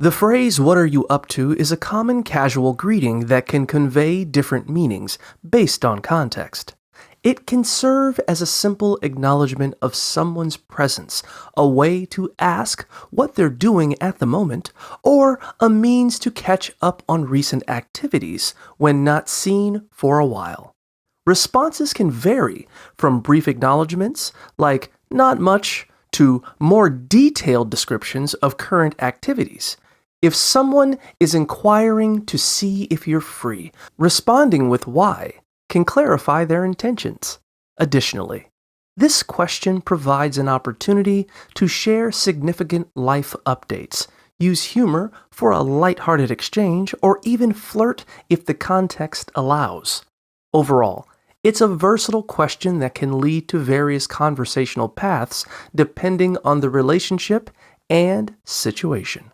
The phrase, "What are you up to?" is a common casual greeting that can convey different meanings based on context. It can serve as a simple acknowledgement of someone's presence, a way to ask what they're doing at the moment, or a means to catch up on recent activities when not seen for a while. Responses can vary from brief acknowledgments, like "not much," to more detailed descriptions of current activities. If someone is inquiring to see if you're free, responding with "why" can clarify their intentions. Additionally, this question provides an opportunity to share significant life updates, use humor for a lighthearted exchange, or even flirt if the context allows. Overall, it's a versatile question that can lead to various conversational paths depending on the relationship and situation.